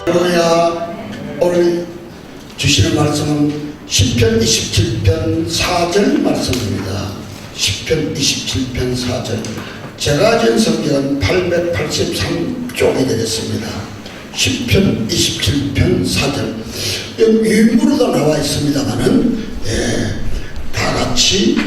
할렐루야. 오늘 주시는 말씀은 시편 27편 4절 말씀입니다. 시편 27편 4절. 제가 가진 성경은 883쪽이 되겠습니다. 시편 27편 4절. 유인부로도 나와 있습니다만은 다 같이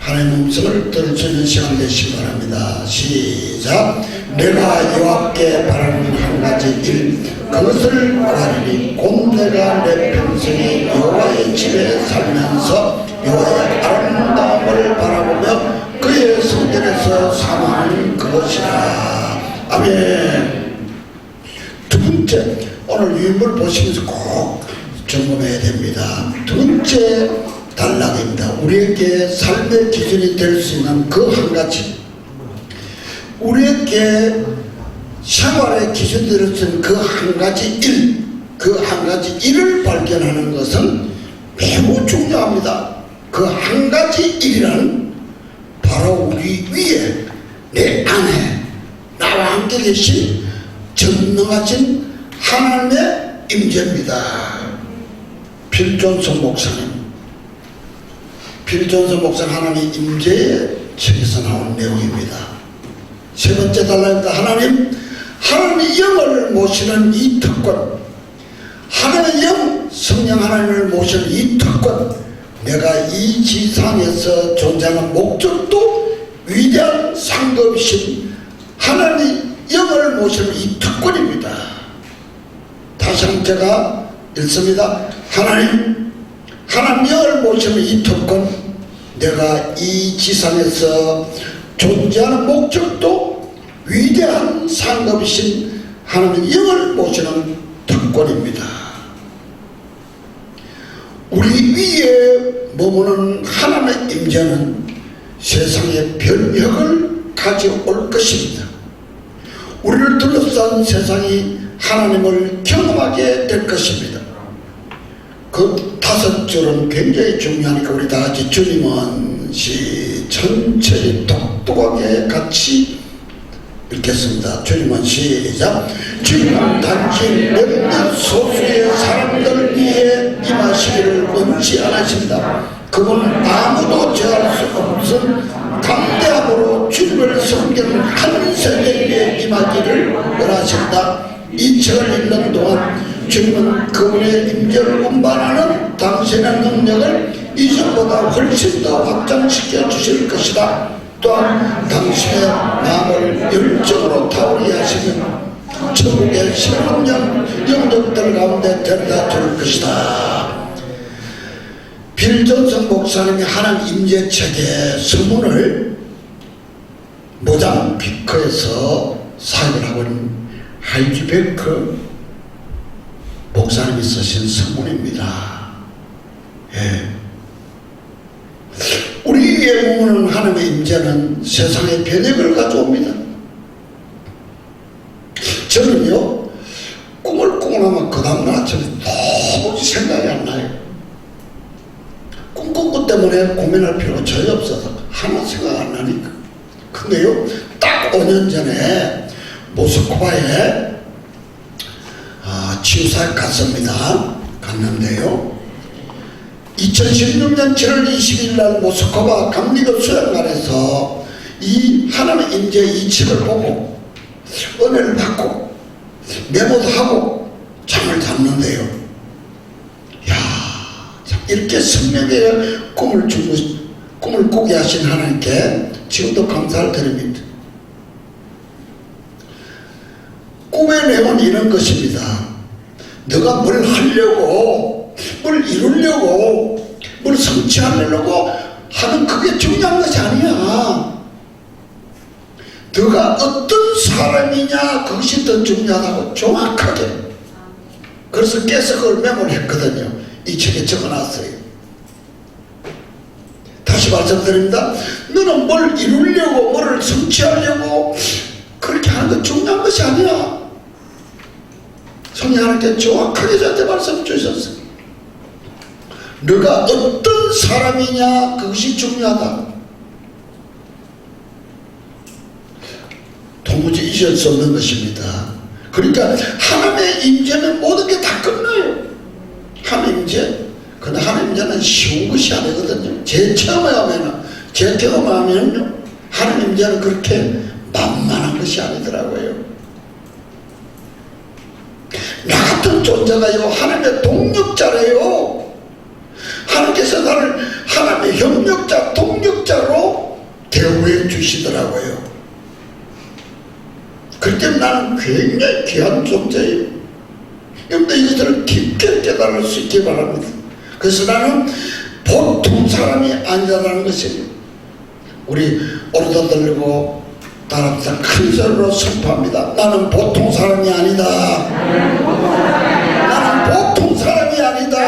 하나님의 음성을 들을 수 있는 시간 되시기 바랍니다. 시작. 내가 여호와께 바라는 한 가지 일, 그것을 구하리니 곧 내가 내 평생에 여호와의 집에 살면서 여호와의 아름다움을 바라보며 그의 성전에서 사모하는 그것이라. 아멘. 두 번째, 오늘 유인물 보시면서 꼭 점검해야 됩니다. 두 번째 단락입니다. 우리에게 삶의 기준이 될 수 있는 그 한 가지, 우리에게 생활의 기준이 될 수 있는 그 한 가지 일, 그 한 가지 일을 발견하는 것은 매우 중요합니다. 그 한 가지 일이란 바로 우리 위에 내 안에 나와 함께 계신 전능하신 하나님의 임재입니다. 빌존슨 목사님, 빌존슨 목사는 하나님 임재의 책에서 나온 내용입니다. 세 번째 단락입니다. 하나님의 영을 모시는 이 특권, 하나님의 영, 성령 하나님을 모시는 이 특권, 내가 이 지상에서 존재하는 목적도 위대한 상급이신 하나님의 영을 모시는 이 특권입니다. 다시 한번 제가 읽습니다. 하나님 영을 모시는 이 특권, 내가 이 지상에서 존재하는 목적도 위대한 상급이신 하나님의 영을 모시는 특권입니다. 우리 위에 머무는 하나님의 임재는 세상의 변혁을 가져올 것입니다. 우리를 둘러싼 세상이 하나님을 경험하게 될 것입니다. 그 다섯 줄은 굉장히 중요하니까 우리 다 같이 주님은 천천히 똑똑하게 같이 읽겠습니다. 주님은 시작. 주님은 단지 몇몇 소수의 사람들 위해 임하시기를 원치 않으신다. 그분은 아무도 제할 수 없은 담대함으로 주님을 섬기는 한 세대에 임하기를 원하신다. 이 책을 읽는 동안 주님은 그분의 임재를 운반하는 당신의 능력을 이전보다 훨씬 더 확장시켜 주실 것이다. 또한 당신의 마음을 열정으로 타오르게 하시면 천국의 새로운 영역들 가운데 데려다 줄 것이다. 빌존슨 목사님이 하나님 임재책의 서문을 모잠비크에서 사역을 하고 있는 하이지베크 목사님이 쓰신 서문입니다. 우리 위에 머무는 하나님의 임재는 세상의 변혁을 가져옵니다. 저는요, 꿈을 꾸고 나면 그 다음날 아침에 도무지 생각이 안 나요. 꿈 꾸고 때문에 고민할 필요가 전혀 없어서 하나 생각 안 나니까. 근데요, 딱 5년 전에 모스크바에 치유사에 갔는데요, 2016년 7월 20일 날 모스크바 감리교 수양관에서 이 하나님의 임재 이 책을 보고 은혜를 받고 메모도 하고 잠을 잤는데요, 이렇게 성령의 꿈을 꾸게 하신 하나님께 지금도 감사를 드립니다. 꿈의 내용은 이런 것입니다. 너가 뭘 하려고, 뭘 이루려고, 뭘 성취하려고 하는 그게 중요한 것이 아니야. 너가 어떤 사람이냐, 그것이 더 중요하다고 정확하게. 그래서 깨서 그걸 메모를 했거든요. 이 책에 적어놨어요. 다시 말씀드립니다. 너는 뭘 이루려고, 뭘 성취하려고 그렇게 하는 건 중요한 것이 아니야. 성령 하나님께 정확하게 저한테 말씀 주셨어요. 너가 어떤 사람이냐, 그것이 중요하다. 도무지 잊을 수 없는 것입니다. 그러니까 하나님의 임재는 모든 게 다 끝나요. 하나님 임재. 근데 하나님 임재는 쉬운 것이 아니거든요. 제 경험하면요, 하나님 임재는 그렇게 만만한 것이 아니더라고요. 나 같은 존재가요, 하나님의 동력자래요. 하나님께서 나를 하나님의 협력자, 동력자로 대우해 주시더라고요. 그렇기 때문에 나는 굉장히 귀한 존재예요. 여러분들 이것들을 깊게 깨달을 수 있기 바랍니다. 그래서 나는 보통 사람이 아니라는 것이에요. 우리 오르다 들고 따라서 큰 소리로 선포합니다. 나는 보통 사람이 아니다. 나는 보통 사람이 아니다.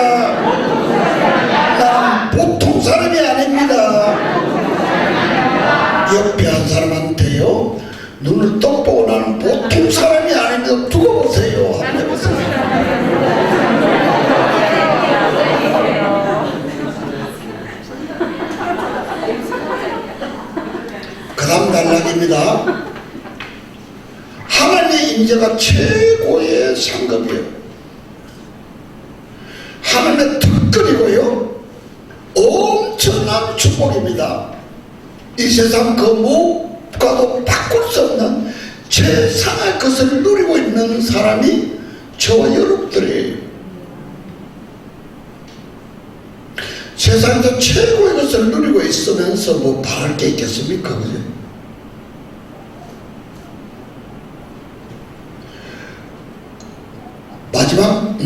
나는 보통 사람이 아닙니다. 옆에 한 사람한테요, 눈을 똑 보고 나는 보통 사람이 아닙니다. 두고 보세요. 한번 해보세요. 그 다음 단락입니다. 하나님의 임재가 최고의 상급이에요. 하나님의 특권이고요, 엄청난 축복입니다. 이 세상 그 무엇과도 바꿀 수 없는 최상의 것을 누리고 있는 사람이 저와 여러분들이에요. 세상에서 최고의 것을 누리고 있으면서 뭐 바랄 게 있겠습니까? 그죠? 마지막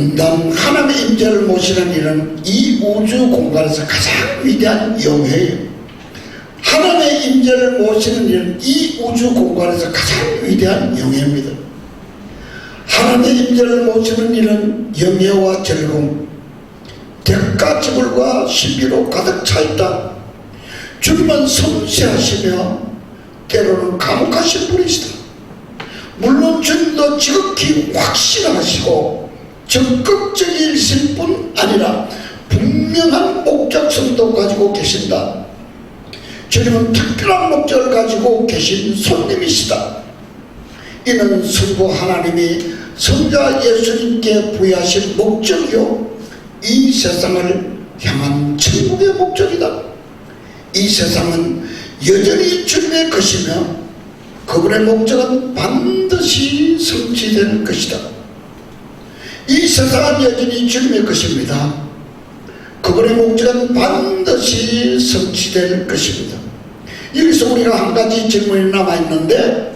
하나님의 임재를 모시는 일은 이 우주 공간에서 가장 위대한 영예예요. 하나님의 임재를 모시는 일은 이 우주 공간에서 가장 위대한 영예입니다. 하나님의 임재를 모시는 일은 영예와 즐거움, 대가 지불과 신비로 가득 차있다. 주님은 섬세하시며 때로는 감옥하신 분이시다. 물론 주님도 지극히 확실하시고 적극적이실 뿐 아니라 분명한 목적성도 가지고 계신다. 주님은 특별한 목적을 가지고 계신 손님이시다. 이는 성부 하나님이 성자 예수님께 부여하신 목적이요, 이 세상을 향한 천국의 목적이다. 이 세상은 여전히 주님의 것이며 그분의 목적은 반드시 성취될 것이다. 이 세상은 여전히 주님의 것입니다. 그분의 목적은 반드시 성취될 것입니다. 여기서 우리가 한 가지 질문이 남아있는데,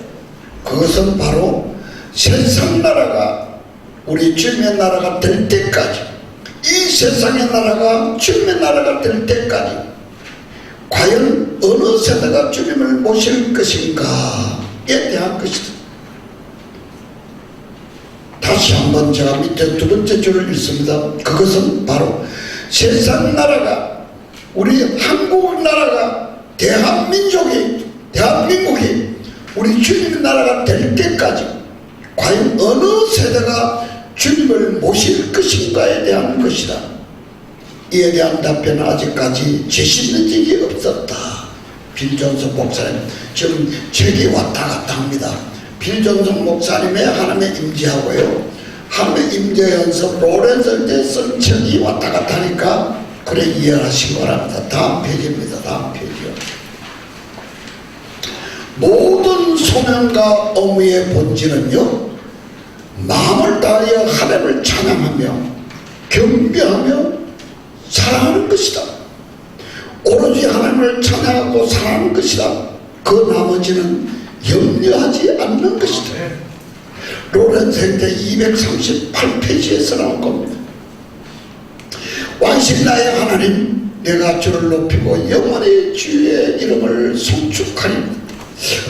그것은 바로 세상 나라가 우리 주님의 나라가 될 때까지, 이 세상의 나라가 주님의 나라가 될 때까지 과연 어느 세대가 주님을 모실 것인가에 대한 것이다. 다시 한번 제가 밑에 두 번째 줄을 읽습니다. 그것은 바로 세상 나라가, 우리 한국 나라가, 대한민국이 우리 주님의 나라가 될 때까지 과연 어느 세대가 주님을 모실 것인가에 대한 것이다. 이에 대한 답변은 아직까지 제시된 적이 없었다. 빌존슨 목사님, 지금 책이 왔다 갔다 합니다. 빌존슨 목사님의 하나님의 임재하고요, 하나님의 임재 연습 로렌스 때 쓴 책이 왔다 갔다 하니까 그래 이해하신 거랍니다. 다음 페이지입니다. 다음 페이지요. 모든 소명과 업무의 본질은요, 마음을 다하여 하나님을 찬양하며 경배하며 사랑하는 것이다. 오로지 하나님을 찬양하고 사랑하는 것이다. 그 나머지는 염려하지 않는 것이다. 로렌스 행태 238페이지에서 나온 겁니다. 완신 나의 하나님, 내가 주를 높이고 영원히 주의 이름을 송축하리.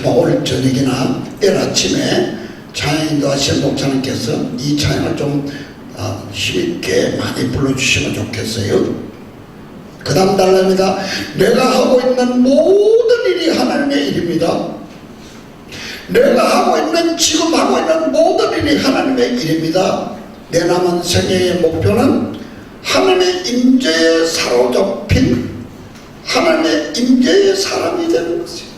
오늘 저녁이나 내일 아침에 찬양인도 하신 목사님께서 이 찬양을 좀 힘있게 많이 불러주시면 좋겠어요. 그 다음 달랍니다. 내가 하고 있는 모든 일이 하나님의 일입니다. 내가 하고 있는, 지금 하고 있는 모든 일이 하나님의 일입니다. 내 남은 생애의 목표는 하나님의 임재에 사로잡힌 하나님의 임재의 사람이 되는 것이에요.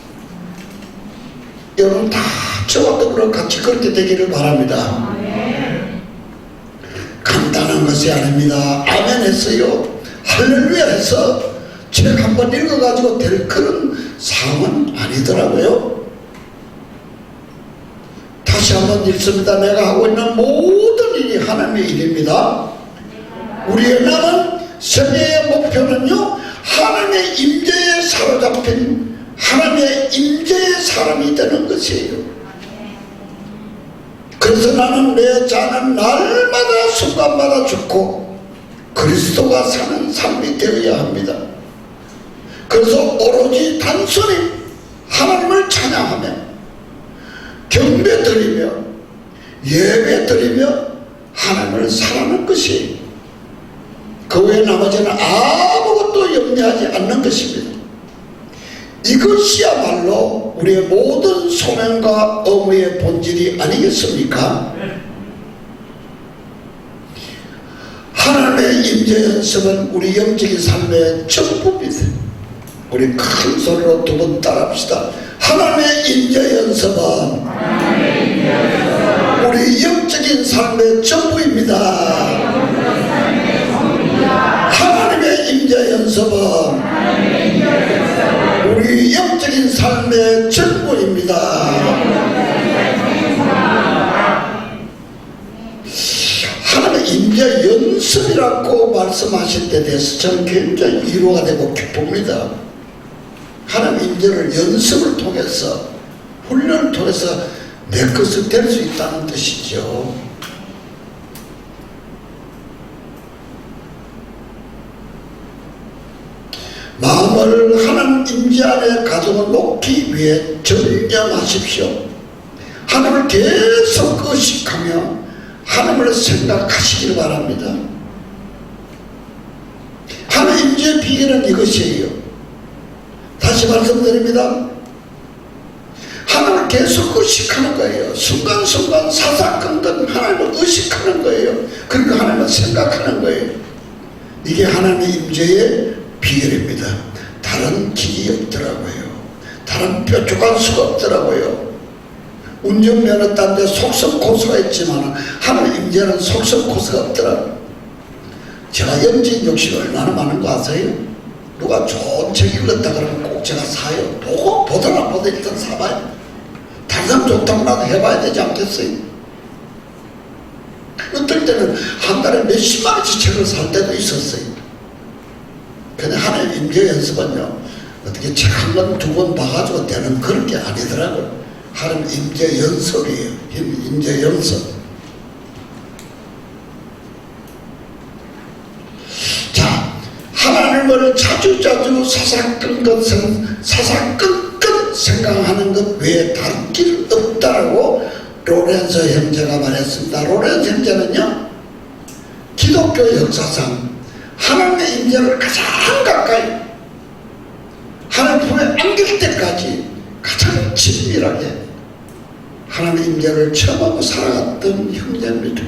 여러분 다 저와 더불어 같이 그렇게 되기를 바랍니다. 간단한 것이 아닙니다. 아멘 했어요. 할렐루야 해서 책 한번 읽어가지고 될 그런 상황은 아니더라고요. 다시 한번 읽습니다. 내가 하고 있는 모든 일이 하나님의 일입니다. 우리의 남은 생애의 목표는요, 하나님의 임재에 사로잡힌 하나님의 임재의 사람이 되는 것이에요. 그래서 나는 내 자는 날마다 순간마다 죽고 그리스도가 사는 삶이 되어야 합니다. 그래서 오로지 단순히 하나님을 찬양하며 경배 드리며 예배 드리며 하나님을 사랑하는 것이에요. 그 외에 나머지는 아무것도 염려하지 않는 것입니다. 이것이야말로 우리의 모든 소명과 의무의 본질이 아니겠습니까? 하나님의 임재 연습은 우리 영적인 삶의 전부입니다. 우리 큰 소리로 두 번 따라합시다. 하나님의 임재 연습은 우리 영적인 삶의 전부입니다. 하나님의 임재 연습은 우리 영적인 삶의 전부입니다. 하나님의 임재 연습이라고 말씀하실 때 대해서 저는 굉장히 위로가 되고 기쁩니다. 하나님의 임재를 연습을 통해서 훈련을 통해서 내 것을 될 수 있다는 뜻이죠. 마음을 하나님 임재 안에 가정을 놓기 위해 전념하십시오. 하나님을 계속 의식하며 하나님을 생각하시길 바랍니다. 하나님 임재의 비결은 이것이에요. 다시 말씀드립니다. 하나님을 계속 의식하는 거예요. 순간순간 사사건건 하나님을 의식하는 거예요. 그러니까 하나님을 생각하는 거예요. 이게 하나님의 임재의 비결입니다. 다른 길이 없더라고요. 다른 뾰족한 수가 없더라고요. 운전면허 딴데 속성코스가 있지만 하나님 임재는 속성코스가 없더라고요. 제가 영적인 욕심이 얼마나 많은 거 아세요? 누가 좋은 책 읽었다 그러면 꼭 제가 사요. 보든 안 보든 일단 사봐요. 다른 사람 좋다고 나도 해봐야 되지 않겠어요? 어떨 때는 한 달에 몇십만 원치 책을 살 때도 있었어요. 근데 하나님 임재 연습은요, 어떻게 책 한 권, 두 권 봐가지고 되는 그런 게 아니더라고요. 하나님 임재 연습이에요. 임재 연습. 자, 하나님을 자주자주 사사건건 생각하는 것 외에 다른 길 없다라고 로렌서 형제가 말했습니다. 로렌서 형제는요, 기독교 역사상 하나님의 임재를 가장 가까이 하나님 품에 안길 때까지 가장 친밀하게 하나님의 임재를 체험하고 살아갔던 형제입니다.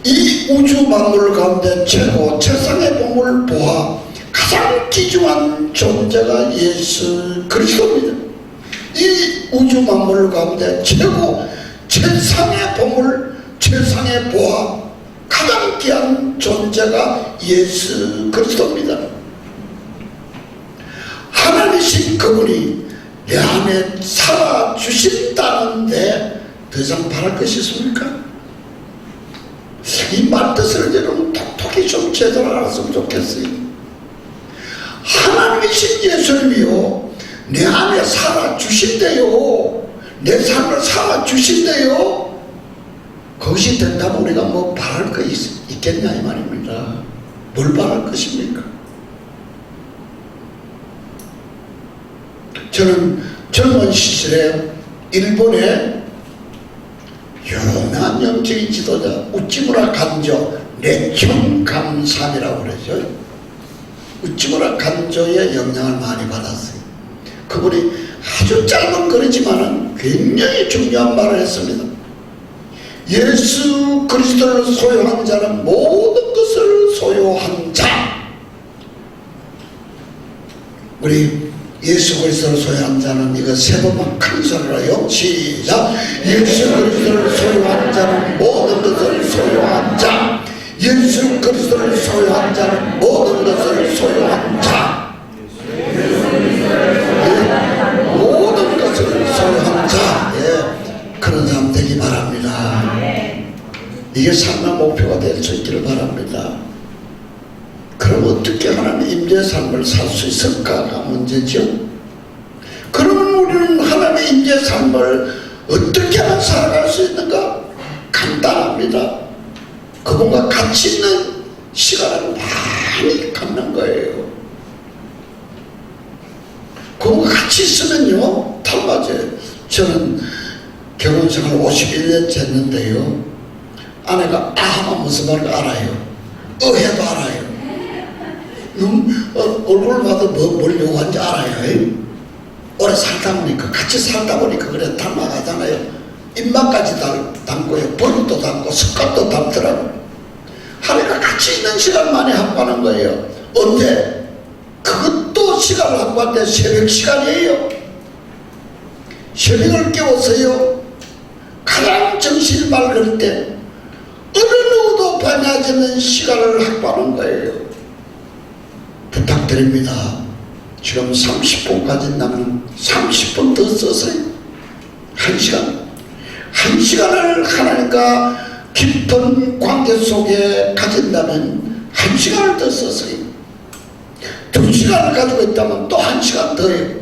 이 우주 만물 가운데 최고 최상의 보물을 보아 가장 귀중한 존재가 예수 그리스도입니다. 이 우주 만물 가운데 최고 최상의 보물 최상의 보아 가장 귀한 존재가 예수 그리스도입니다. 하나님이신 그분이 내 안에 살아주신다는데 더 이상 바랄 것이 있습니까? 이 말뜻을 여러분 톡톡히 좀 제대로 알았으면 좋겠어요. 하나님이신 예수님이요, 내 안에 살아주신대요. 내 삶을 살아주신대요. 그것이 된다면 우리가 뭐 바랄 거 있겠냐 이 말입니다. 뭘 바랄 것입니까? 저는 젊은 시절에 일본의 유명한 영적인 지도자 우찌무라 간조 내청감산이라고 그러죠. 우찌무라 간조의 영향을 많이 받았어요. 그분이 아주 짧은 글이지만 굉장히 중요한 말을 했습니다. 예수 그리스도를 소유한 자는 모든 것을 소유한 자. 우리 예수 그리스도를 소유한 자는 이거 세 번만 큰 소리로요. 시작. 예수 그리스도를 소유한 자는 모든 것을 소유한 자. 예수 그리스도를 소유한 자는 모든 것을 소유한 자. 모든 것을 소유한 자. 예. 그런 사람 되기 바랍니다. 이게 삶의 목표가 될 수 있기를 바랍니다. 그럼 어떻게 하나님의 임재의 삶을 살 수 있을까가 문제죠. 그러면 우리는 하나님의 임재의 삶을 어떻게 하면 살아갈 수 있는가? 간단합니다. 그분과 같이 있는 시간을 많이 갖는 거예요. 그분과 같이 있으면요 다 맞아요. 저는 결혼생활 51년째 했는데요, 아내가 하면 무슨 말인지 알아요. 해도 알아요. 얼굴을 봐도 뭘 요구하는지 알아요. 오래 살다 보니까, 같이 살다 보니까 그래 닮아가잖아요. 입맛까지 닮고요, 버릇도 닮고 습관도 닮더라고요. 하루가 같이 있는 시간 많이 확보하는 거예요. 언제? 그것도 시간을 확보할 때 새벽 시간이에요. 새벽을 깨워서요, 가장 정신이 맑을 때 어느 누구도 방해하지 않는 시간을 확보하는 거예요. 부탁드립니다. 지금 30분까지 남은 30분 더 써서요. 1시간. 1시간을 하나님과 깊은 관계 속에 가진다면 1시간을 더 써서요. 2시간을 가지고 있다면 또 1시간 더요.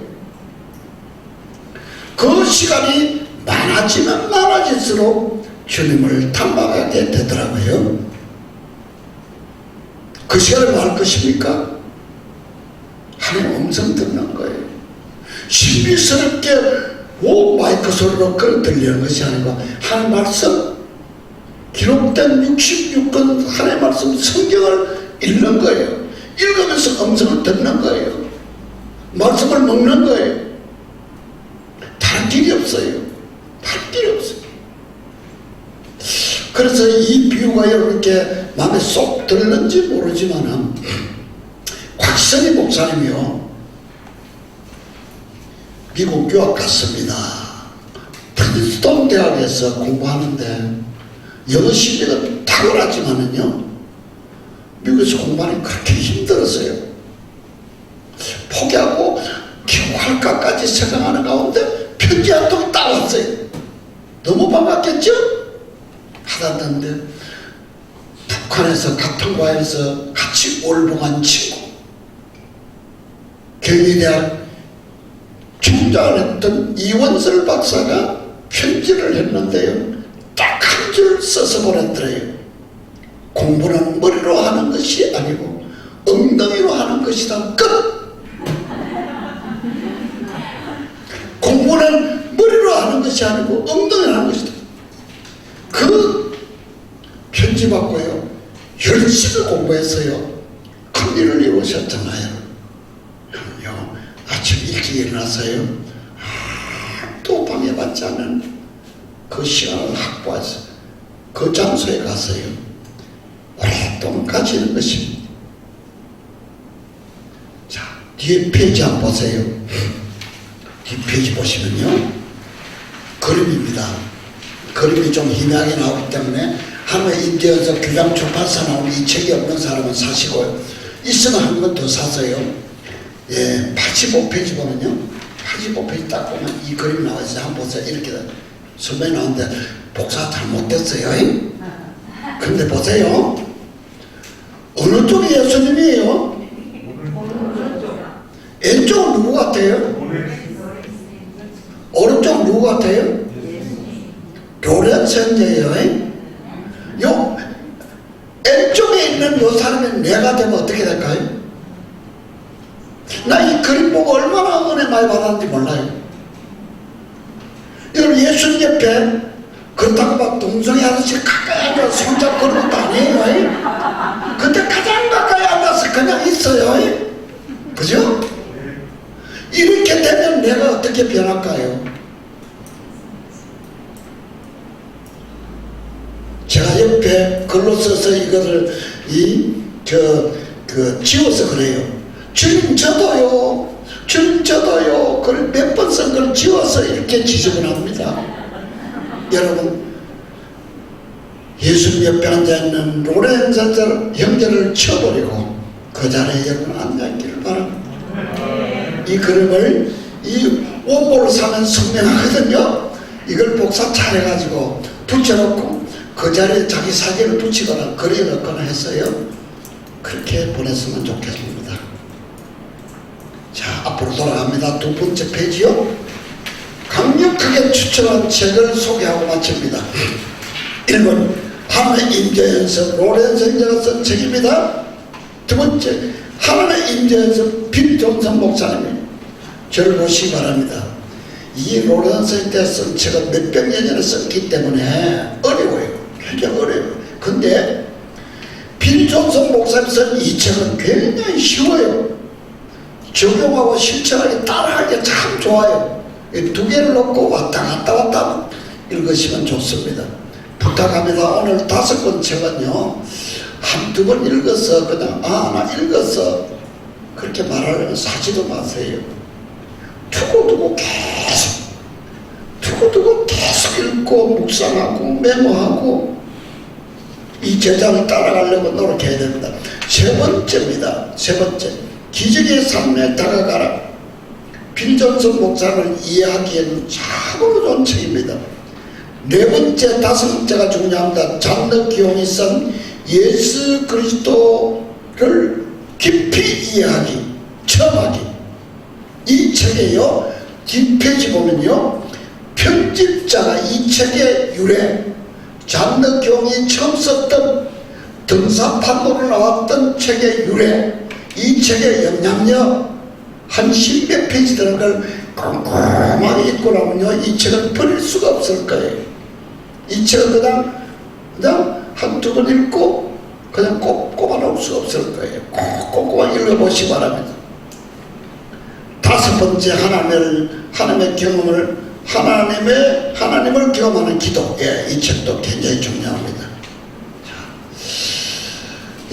그 시간이 많아지면 많아질수록 주님을 탐방하게 되더라고요. 그 시간을 뭐 할 것입니까? 하나님 음성 듣는 거예요. 신비스럽게 마이크 소리로 들리는 것이 아니고 하나님 말씀, 기록된 66권 하나님 말씀 성경을 읽는 거예요. 읽으면서 음성을 듣는 거예요. 말씀을 먹는 거예요. 다른 길이 없어요. 다른 길이 없어요. 그래서 이 비유가 여러분께 마음에 쏙 들는지 모르지만 곽선희 목사님이요, 미국 유학 갔습니다. 프린스턴 대학에서 공부하는데 영어 실력은 탁월하지만은요, 미국에서 공부하는 그렇게 힘들었어요. 포기하고 겨우 할까까지 생각하는 가운데 편지 한 통이 따왔어요. 너무 반갑겠죠? 하다는데 북한에서 같은 과에서 같이 올봉한 친구, 경희대학 총장을 했던 이원설 박사가 편지를 했는데요, 딱 한 줄 써서 보냈더래요. 공부는 머리로 하는 것이 아니고 엉덩이로 하는 것이다. 끝! 공부는 머리로 하는 것이 아니고 엉덩이로 하는 것이다. 그 편지 받고요, 열심히 공부했어요. 큰일을 이루셨잖아요. 그럼요, 아침 일찍 일어나서요, 또 방해받지 않은 그 시간을 확보해서 그 장소에 가서요 오랫동안 가지는 것입니다. 자, 뒤에 페이지 한번 보세요. 뒤 페이지 보시면요, 그림입니다. 그림이 좀 희미하게 나오기 때문에 하나의 인디언서 규장 출판사 나오는 이 책이 없는 사람은 사시고요, 있으면 한 권 더 사서요, 85페이지 보면요, 85페이지 딱 보면 이 그림 나와있어요. 한번 보세요. 이렇게 선배 나오는데 복사 잘못됐어요. 근데 보세요, 어느 쪽이 예수님이에요? 왼쪽은 누구 같아요? 오른쪽은 누구 같아요? 로렌스인데요. 요 왼쪽에 있는 요 사람이 내가 되면 어떻게 될까요? 나 이 그림 보고 얼마나 은혜 많이 받았는지 몰라요. 여러분, 예수님 옆에 그렇다고 막 동성애 아저씨 가까이 앉아서 손잡고 그런 것도 아니에요. 그때 가장 가까이 앉아서 그냥 있어요. 그죠? 이렇게 되면 내가 어떻게 변할까요? 제가 옆에 글로 써서 이거를 지워서 그래요. 주님, 저도요 저도요 그걸 몇 번 쓴 걸 지워서 이렇게 지저분합니다. 여러분, 예수님 옆에 앉아있는 로렌스 형제를 쳐버리고 그 자리에 여러분 앉아있기를 바랍니다. 이 그림을 이 원본을 사면 선명하거든요. 이걸 복사 잘해가지고 붙여놓고 그 자리에 자기 사진을 붙이거나 그려놓거나 했어요. 그렇게 보냈으면 좋겠습니다. 자, 앞으로 돌아갑니다. 두 번째 페이지요. 강력하게 추천한 책을 소개하고 마칩니다. 1번 하나님의 임재 연습 로렌스 형제가 쓴 책입니다. 두 번째 하나님의 임재 연습 빌 존슨 목사님이 저를 보시기 바랍니다. 이 로렌스 형제가 쓴 책은 몇백 년 전에 썼기 때문에 어려워요. 굉장히 어려워요. 근데 빌 존슨 목사님 쓴 이 책은 굉장히 쉬워요. 적용하고 실천하기 따라하기 참 좋아요. 이 두 개를 놓고 왔다 갔다 읽으시면 좋습니다. 부탁합니다. 오늘 5권 책은요 한두 번 읽어서 그냥 나 읽었어 그렇게 말하려면 사지도 마세요. 두고두고 계속 읽고 묵상하고 메모하고 이 제자를 따라가려고 노력해야 됩니다. 세 번째입니다. 세 번째, 기적의 삶에 다가가라. 빌 존슨 목사를 이해하기에는 참으로 좋은 책입니다. 네 번째, 다섯 번째가 중요합니다. 잔느 기용이 쓴 예수 그리스도를 깊이 이해하기, 체험하기. 이 책에요, 뒷페이지 보면요, 편집자가 이 책의 유래, 잔느 기용이 처음 썼던 등사판으로 나왔던 책의 유래, 이 책의 영향력, 한 10몇 페이지 되는 걸 꼼꼼하게 읽고 나면요, 이 책은 버릴 수가 없을 거예요. 이 책은 그냥 한두 번 읽고 그냥 꼽아 놓을 수가 없을 거예요. 꼭 꼼꼼하게 읽어보시기 바랍니다. 다섯 번째, 하나님의 경험을, 하나님을 경험하는 기도. 이 책도 굉장히 중요합니다.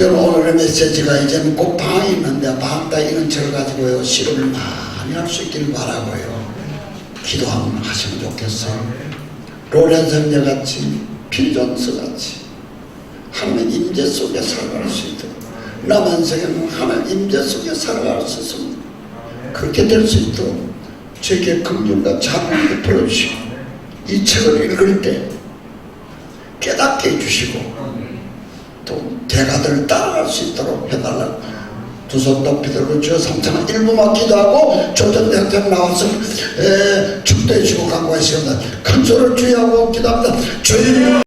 여러분, 오늘의 메시지가 이제는 곧 방학이 있는데 방학 때 이런 책을 가지고요 실험을 많이 할 수 있기를 바라고요. 기도 한번 하시면 좋겠어요. 로렌스 형제같이 빌 존슨 같이 하나님의 임재 속에 살아갈 수 있도록, 남한세계는 하나님의 임재 속에 살아갈 수 있습니다. 그렇게 될 수 있도록 저에게 긍휼과 자비를 베풀어 주시고 이 책을 읽을 때 깨닫게 해주시고 또 대가들을 따라갈 수 있도록 해달라고 두 손 높이 들고 주여 삼창을 1분만 기도하고 조전대학생 나와서 축도해 주고 간구하시옵니다. 큰 소리를 주의하고 기도합니다. 주님